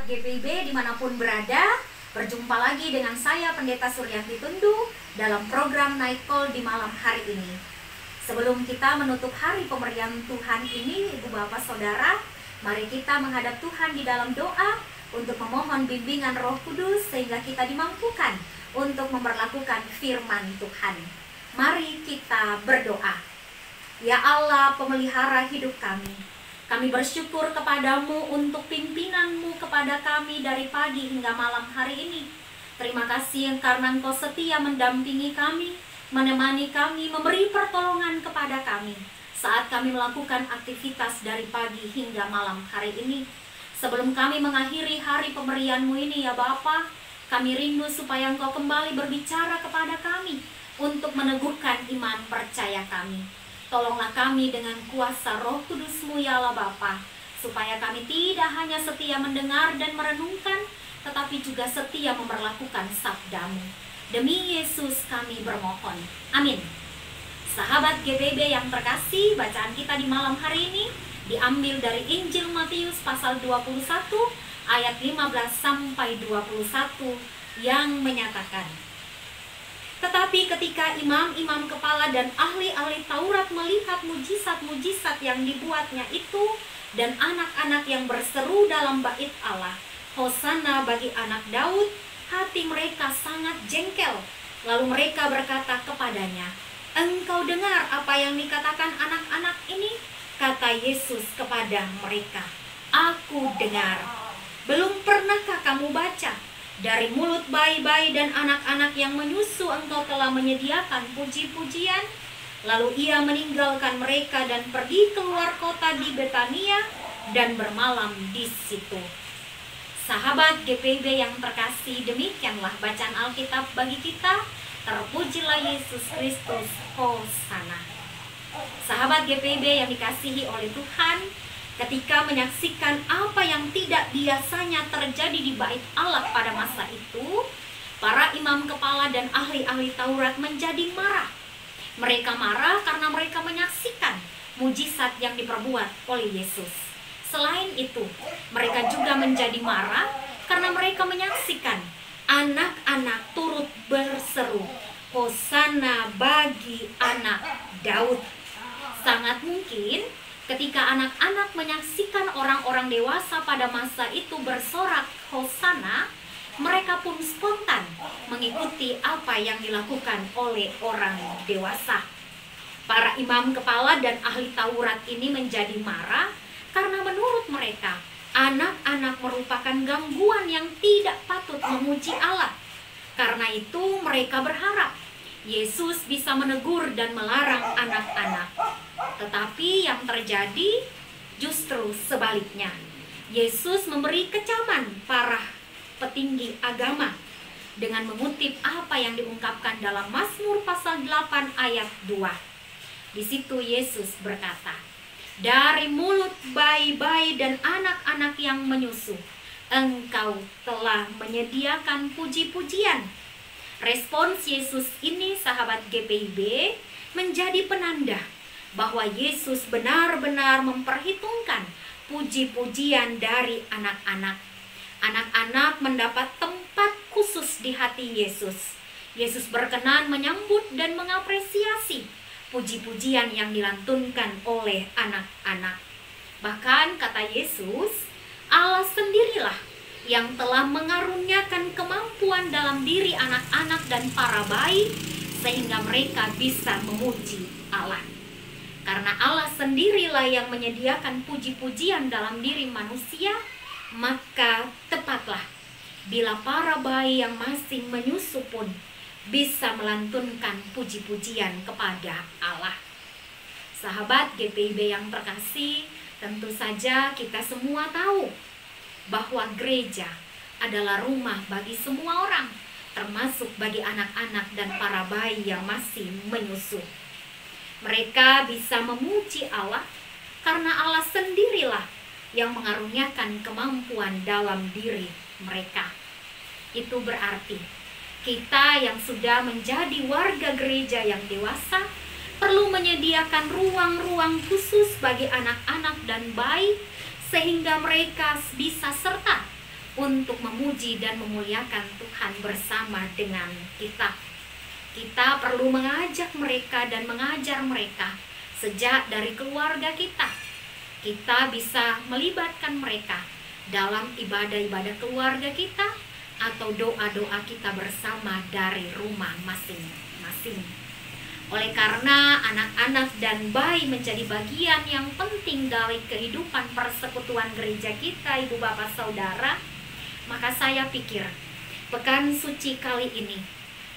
sahabat GPIB dimanapun berada, berjumpa lagi dengan saya Pendeta Suryanti Tundu dalam program Night Call di malam hari ini. Sebelum kita menutup hari pemberian Tuhan ini, Ibu Bapak Saudara, mari kita menghadap Tuhan di dalam doa untuk memohon bimbingan Roh Kudus sehingga kita dimampukan untuk memperlakukan firman Tuhan. Mari kita berdoa. Ya Allah, pemelihara hidup kami bersyukur kepadamu untuk pimpinanmu kepada kami dari pagi hingga malam hari ini. Terima kasih karena Engkau setia mendampingi kami, menemani kami, memberi pertolongan kepada kami saat kami melakukan aktivitas dari pagi hingga malam hari ini. Sebelum kami mengakhiri hari pemberianmu ini ya Bapa, kami rindu supaya Engkau kembali berbicara kepada kami untuk meneguhkan iman percaya kami. Tolonglah kami dengan kuasa Roh Kudus-Mu ya Allah Bapa, supaya kami tidak hanya setia mendengar dan merenungkan, tetapi juga setia memperlakukan sabda-Mu. Demi Yesus kami bermohon. Amin. Sahabat GPIB yang terkasih, bacaan kita di malam hari ini diambil dari Injil Matius pasal 21 ayat 15 sampai 21 yang menyatakan, tetapi ketika imam-imam kepala dan ahli-ahli Taurat melihat mujizat-mujizat yang dibuatnya itu dan anak-anak yang berseru dalam bait Allah, Hosana bagi anak Daud, hati mereka sangat jengkel. Lalu mereka berkata kepadanya, engkau dengar apa yang dikatakan anak-anak ini? Kata Yesus kepada mereka, aku dengar. Belum pernahkah kamu baca? Dari mulut bayi-bayi dan anak-anak yang menyusu engkau telah menyediakan puji-pujian. Lalu ia meninggalkan mereka dan pergi keluar kota di Betania dan bermalam di situ. Sahabat GPIB yang terkasih, demikianlah bacaan Alkitab bagi kita. Terpujilah Yesus Kristus, Hosana. Sahabat GPIB yang dikasihi oleh Tuhan, ketika menyaksikan apa yang tidak biasanya terjadi di bait Allah pada masa itu, para imam kepala dan ahli-ahli Taurat menjadi marah. Mereka marah karena mereka menyaksikan mujizat yang diperbuat oleh Yesus. Selain itu, mereka juga menjadi marah karena mereka menyaksikan anak-anak turut berseru, Hosana bagi anak Daud. Sangat mungkin ketika anak-anak menyaksikan orang-orang dewasa pada masa itu bersorak Hosana, mereka pun spontan mengikuti apa yang dilakukan oleh orang dewasa. Para imam kepala dan ahli Taurat ini menjadi marah karena menurut mereka, anak-anak merupakan gangguan yang tidak patut memuji Allah. Karena itu mereka berharap Yesus bisa menegur dan melarang anak-anak. Tetapi yang terjadi justru sebaliknya. Yesus memberi kecaman para petinggi agama dengan mengutip apa yang diungkapkan dalam Mazmur pasal 8 ayat 2. Di situ Yesus berkata, dari mulut bayi-bayi dan anak-anak yang menyusu, engkau telah menyediakan puji-pujian. Respons Yesus ini, sahabat GPIB, menjadi penanda bahwa Yesus benar-benar memperhitungkan puji-pujian dari anak-anak. Anak-anak mendapat tempat khusus di hati Yesus. Yesus berkenan menyambut dan mengapresiasi puji-pujian yang dilantunkan oleh anak-anak. Bahkan kata Yesus, Allah sendirilah yang telah mengaruniakan kemampuan dalam diri anak-anak dan para bayi sehingga mereka bisa memuji Allah. Karena Allah sendirilah yang menyediakan puji-pujian dalam diri manusia, maka tepatlah bila para bayi yang masih menyusu pun bisa melantunkan puji-pujian kepada Allah. Sahabat GPIB yang terkasih, tentu saja kita semua tahu bahwa gereja adalah rumah bagi semua orang, termasuk bagi anak-anak dan para bayi yang masih menyusu. Mereka bisa memuji Allah karena Allah sendirilah yang mengaruniakan kemampuan dalam diri mereka. Itu berarti kita yang sudah menjadi warga gereja yang dewasa perlu menyediakan ruang-ruang khusus bagi anak-anak dan bayi sehingga mereka bisa serta untuk memuji dan memuliakan Tuhan bersama dengan kita. Kita perlu mengajak mereka dan mengajar mereka sejak dari keluarga kita. Kita bisa melibatkan mereka dalam ibadah-ibadah keluarga kita atau doa-doa kita bersama dari rumah masing-masing. Oleh karena anak-anak dan bayi menjadi bagian yang penting dari kehidupan persekutuan gereja kita, Ibu Bapak Saudara, maka saya pikir Pekan Suci kali ini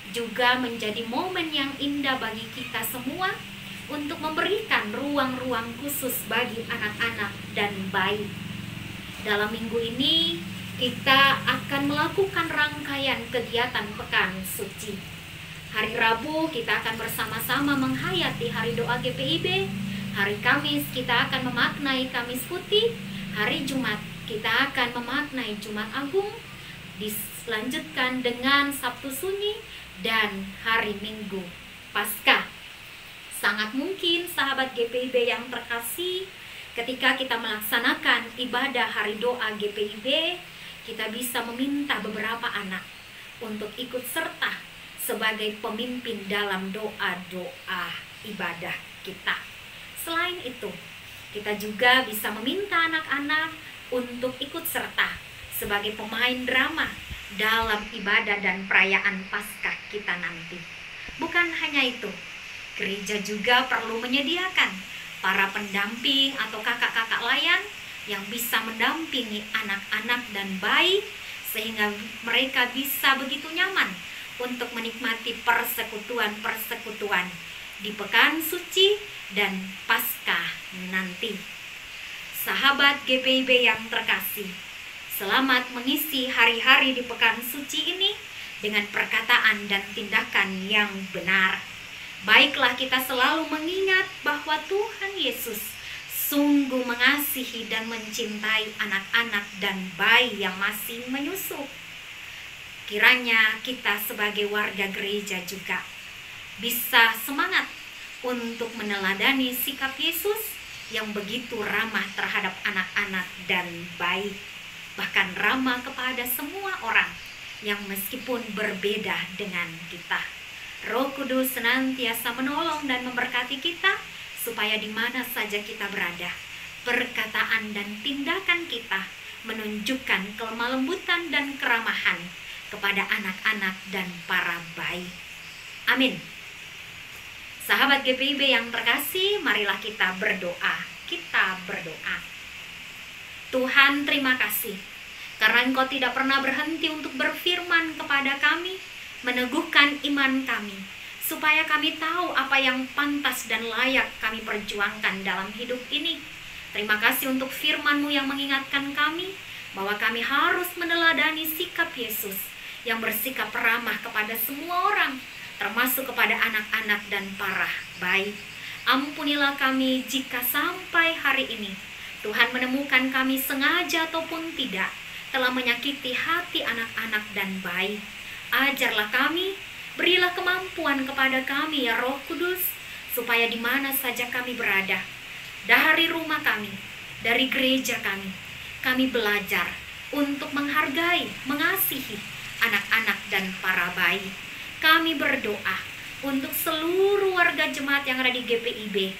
juga menjadi momen yang indah bagi kita semua untuk memberikan ruang-ruang khusus bagi anak-anak dan bayi. Dalam minggu ini kita akan melakukan rangkaian kegiatan Pekan Suci. Hari Rabu kita akan bersama-sama menghayati hari doa GPIB. Hari Kamis kita akan memaknai Kamis Putih. Hari Jumat kita akan memaknai Jumat Agung. Dilanjutkan dengan Sabtu Sunyi dan hari Minggu Paskah. Sangat mungkin sahabat GPIB yang terkasih, ketika kita melaksanakan ibadah hari doa GPIB, kita bisa meminta beberapa anak untuk ikut serta sebagai pemimpin dalam doa-doa ibadah kita. Selain itu, kita juga bisa meminta anak-anak untuk ikut serta sebagai pemain drama dalam ibadah dan perayaan Paskah kita nanti. Bukan hanya itu, gereja juga perlu menyediakan para pendamping atau kakak-kakak layan yang bisa mendampingi anak-anak dan bayi sehingga mereka bisa begitu nyaman untuk menikmati persekutuan-persekutuan di Pekan Suci dan Paskah nanti. Sahabat GPIB yang terkasih, selamat mengisi hari-hari di Pekan Suci ini dengan perkataan dan tindakan yang benar. Baiklah kita selalu mengingat bahwa Tuhan Yesus sungguh mengasihi dan mencintai anak-anak dan bayi yang masih menyusu. Kiranya kita sebagai warga gereja juga bisa semangat untuk meneladani sikap Yesus yang begitu ramah terhadap anak-anak dan bayi, bahkan ramah kepada semua orang yang meskipun berbeda dengan kita. Roh Kudus senantiasa menolong dan memberkati kita supaya di mana saja kita berada, perkataan dan tindakan kita menunjukkan kelemah lembutan dan keramahan kepada anak-anak dan para bayi. Amin. Sahabat GPIB yang terkasih, marilah kita berdoa. Kita berdoa. Tuhan, terima kasih karena Engkau tidak pernah berhenti untuk berfirman kepada kami, meneguhkan iman kami, supaya kami tahu apa yang pantas dan layak kami perjuangkan dalam hidup ini. Terima kasih untuk firman-Mu yang mengingatkan kami bahwa kami harus meneladani sikap Yesus yang bersikap ramah kepada semua orang, termasuk kepada anak-anak dan para bayi. Ampunilah kami jika sampai hari ini Tuhan menemukan kami sengaja ataupun tidak telah menyakiti hati anak-anak dan bayi. Ajarlah kami, berilah kemampuan kepada kami ya Roh Kudus, supaya di mana saja kami berada, dari rumah kami, dari gereja kami belajar untuk menghargai, mengasihi anak-anak dan para bayi. Kami berdoa untuk seluruh warga jemaat yang ada di GPIB,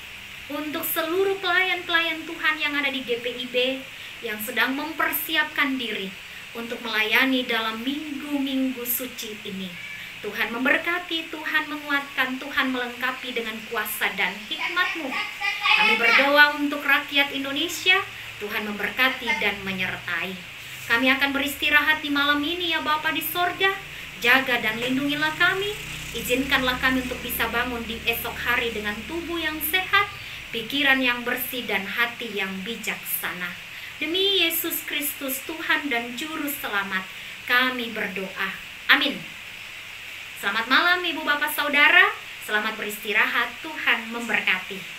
untuk seluruh pelayan-pelayan Tuhan yang ada di GPIB yang sedang mempersiapkan diri untuk melayani dalam minggu-minggu suci ini. Tuhan memberkati, Tuhan menguatkan, Tuhan melengkapi dengan kuasa dan hikmat-Mu. Kami berdoa untuk rakyat Indonesia, Tuhan memberkati dan menyertai. Kami akan beristirahat di malam ini ya Bapa di sorga. Jaga dan lindungilah kami. Izinkanlah kami untuk bisa bangun di esok hari dengan tubuh yang sehat, pikiran yang bersih dan hati yang bijaksana. Demi Yesus Kristus Tuhan dan Juru Selamat kami berdoa. Amin. Selamat malam Ibu Bapak Saudara. Selamat beristirahat. Tuhan memberkati.